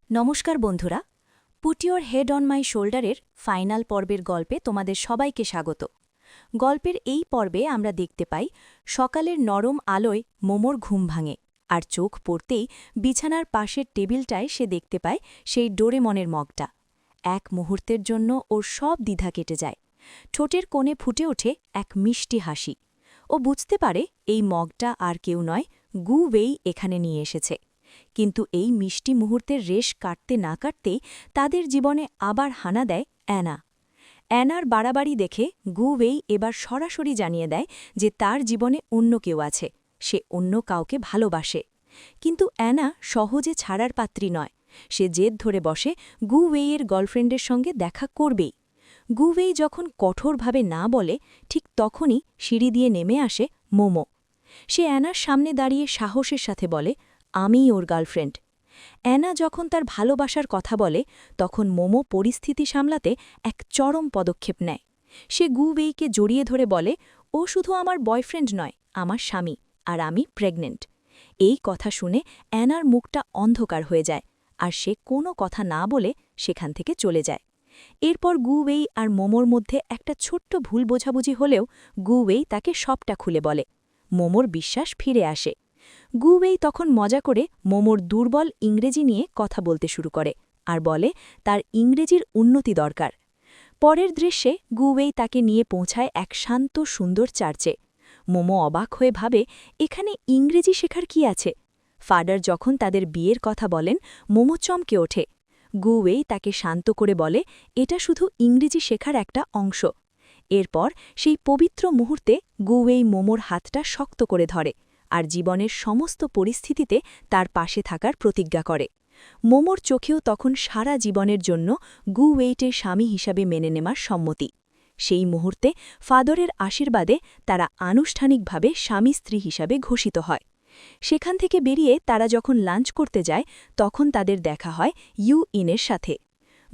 নমস্কার বন্ধুরা, put your head on my শোল্ডারের ফাইনাল পর্বের গল্পে তোমাদের সবাইকে স্বাগত। গল্পের এই পর্বে আমরা দেখতে পাই সকালের নরম আলোয় মোমোর ঘুম ভাঙে, আর চোখ পড়তেই বিছানার পাশের টেবিলটায় সে দেখতে পায় সেই ডোরেমনের মগটা। এক মুহূর্তের জন্য ওর সব দ্বিধা কেটে যায়। ঠোঁটের কোণে ফুটে ওঠে এক মিষ্টি হাসি। ও বুঝতে পারে এই মগটা আর কেউ নয়, গু ওয়েই এখানে নিয়ে এসেছে। কিন্তু এই মিষ্টি মুহূর্তের রেশ কাটতে না কাটতেই তাদের জীবনে আবার হানা দেয় অ্যানা। অ্যানার বাড়াবাড়ি দেখে গু ওয়েই এবার সরাসরি জানিয়ে দেয় যে তার জীবনে অন্য কেউ আছে, সে অন্য কাউকে ভালোবাসে। কিন্তু অ্যানা সহজে ছাড়ার পাত্রী নয়। সে জেদ ধরে বসে গু ওয়েইয়ের গার্লফ্রেন্ডের সঙ্গে দেখা করবেই। গু ওয়েই যখন কঠোরভাবে না বলে, ঠিক তখনই সিঁড়ি দিয়ে নেমে আসে মোমো। সে অ্যানার সামনে দাঁড়িয়ে সাহসের সাথে বলে, আমিই ওর গার্লফ্রেন্ড। অ্যানা যখন তার ভালোবাসার কথা বলে, তখন মোমো পরিস্থিতি সামলাতে এক চরম পদক্ষেপ নেয়। সে গু ওয়েইকে জড়িয়ে ধরে বলে, ও শুধু আমার বয়ফ্রেন্ড নয়, আমার স্বামী, আর আমি প্রেগনেন্ট। এই কথা শুনে অ্যানার মুখটা অন্ধকার হয়ে যায়, আর সে কোনো কথা না বলে সেখান থেকে চলে যায়। এরপর গু ওয়েই আর মোমোর মধ্যে একটা ছোট্ট ভুল বোঝাবুঝি হলেও গু ওয়েই তাকে সবটা খুলে বলে। মোমোর বিশ্বাস ফিরে আসে। গু ওয়েই তখন মজা করে মোমোর দুর্বল ইংরেজি নিয়ে কথা বলতে শুরু করে আর বলে তার ইংরেজির উন্নতি দরকার। পরের দৃশ্যে গু ওয়েই তাকে নিয়ে পৌঁছায় এক শান্ত সুন্দর চার্চে। মোমো অবাক হয়ে ভাবে, এখানে ইংরেজি শেখার কি আছে? ফাদার যখন তাদের বিয়ের কথা বলেন, মোমো চমকে ওঠে। গু ওয়েই তাকে শান্ত করে বলে, এটা শুধু ইংরেজি শেখার একটা অংশ। এরপর সেই পবিত্র মুহূর্তে গু ওয়েই মোমোর হাতটা শক্ত করে ধরে আর জীবনের সমস্ত পরিস্থিতিতে তার পাশে থাকার প্রতিজ্ঞা করে। মোমোর চোখেও তখন সারা জীবনের জন্য গু ওয়েইটের স্বামী হিসাবে মেনে নেওয়ার সম্মতি। সেই মুহূর্তে ফাদরের আশীর্বাদে তারা আনুষ্ঠানিকভাবে স্বামী স্ত্রী হিসাবে ঘোষিত হয়। সেখান থেকে বেরিয়ে তারা যখন লাঞ্চ করতে যায়, তখন তাদের দেখা হয় ইউ ইনের সাথে।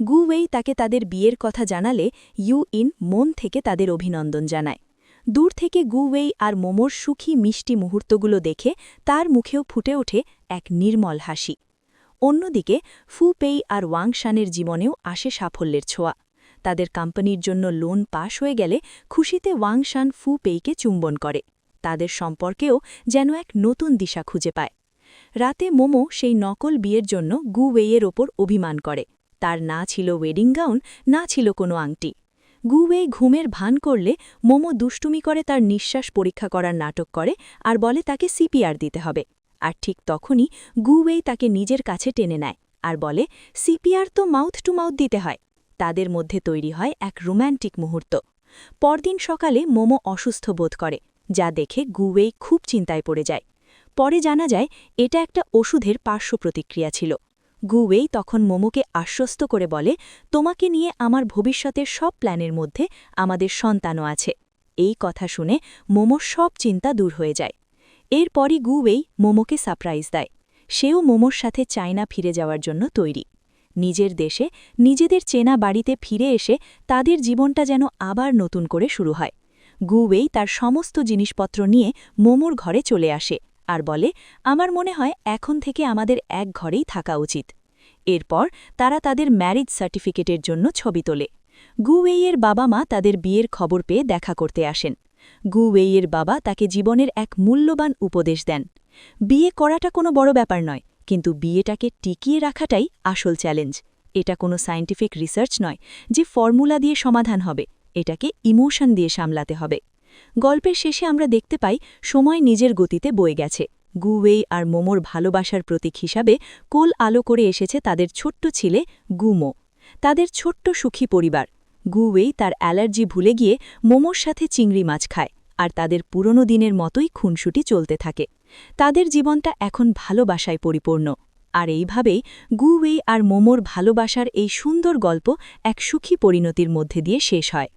গু ওয়েই তাকে তাদের বিয়ের কথা জানালে ইউ ইন মন থেকে তাদের অভিনন্দন জানায়। দূর থেকে গু ওয়েই আর মোমোর সুখী মিষ্টি মুহূর্তগুলো দেখে তার মুখেও ফুটে ওঠে এক নির্মল হাসি। অন্যদিকে ফু পেই আর ওয়াং শানের জীবনেও আসে সাফল্যের ছোঁয়া। তাদের কোম্পানির জন্য লোন পাশ হয়ে গেলে খুশিতে ওয়াং শান ফু পেইকে চুম্বন করে। তাদের সম্পর্কেও যেন এক নতুন দিশা খুঁজে পায়। রাতে মোমো সেই নকল বিয়ের জন্য গু ওয়েইয়ের ওপর অভিমান করে। তার না ছিল ওয়েডিং গাউন, না ছিল কোনো আংটি। গু ওয়েই ঘুমের ভান করলে মোমো দুষ্টুমি করে তার নিঃশ্বাস পরীক্ষা করার নাটক করে আর বলে তাকে সিপিআর দিতে হবে। আর ঠিক তখনই গু ওয়েই তাকে নিজের কাছে টেনে নেয় আর বলে, সিপিআর তো মাউথ টু মাউথ দিতে হয়। তাদের মধ্যে তৈরি হয় এক রোম্যান্টিক মুহূর্ত। পরদিন সকালে মোমো অসুস্থ বোধ করে, যা দেখে গু ওয়েই খুব চিন্তায় পড়ে যায়। পরে জানা যায় এটা একটা ওষুধের পার্শ্ব প্রতিক্রিয়া ছিল। গু ওয়েই তখন মোমোকে আশ্বস্ত করে বলে, তোমাকে নিয়ে আমার ভবিষ্যতের সব প্ল্যানের মধ্যে আমাদের সন্তানও আছে। এই কথা শুনে মোমোর সব চিন্তা দূর হয়ে যায়। এরপরই গু ওয়েই মোমোকে সারপ্রাইজ দেয়। সেও মোমোর সাথে চায়না ফিরে যাওয়ার জন্য তৈরি। নিজের দেশে নিজেদের চেনা বাড়িতে ফিরে এসে তাদের জীবনটা যেন আবার নতুন করে শুরু হয়। গু ওয়েই তার সমস্ত জিনিসপত্র নিয়ে মোমোর ঘরে চলে আসে আর বলে, আমার মনে হয় এখন থেকে আমাদের এক ঘরেই থাকা উচিত। এরপর তারা তাদের ম্যারিজ সার্টিফিকেটের জন্য ছবি তোলে। গু ওয়েইয়ের বাবা মা তাদের বিয়ের খবর পেয়ে দেখা করতে আসেন। গু ওয়েইয়ের বাবা তাকে জীবনের এক মূল্যবান উপদেশ দেন। বিয়ে করাটা কোনো বড় ব্যাপার নয়, কিন্তু বিয়েটাকে টিকিয়ে রাখাটাই আসল চ্যালেঞ্জ। এটা কোনো সায়েন্টিফিক রিসার্চ নয় যে ফর্মুলা দিয়ে সমাধান হবে, এটাকে ইমোশন দিয়ে সামলাতে হবে। গল্পের শেষে আমরা দেখতে পাই সময় নিজের গতিতে বয়ে গেছে। গু ওয়েই আর মোমোর ভালোবাসার প্রতীক হিসাবে কোল আলো করে এসেছে তাদের ছোট্ট ছেলে গুমো, তাদের ছোট্ট সুখী পরিবার। গু ওয়েই তার অ্যালার্জি ভুলে গিয়ে মোমোর সাথে চিংড়ি মাছ খায়, আর তাদের পুরনো দিনের মতোই খুনসুটি চলতে থাকে। তাদের জীবনটা এখন ভালোবাসায় পরিপূর্ণ। আর এইভাবেই গু ওয়েই আর মোমোর ভালোবাসার এই সুন্দর গল্প এক সুখী পরিণতির মধ্যে দিয়ে শেষ হয়।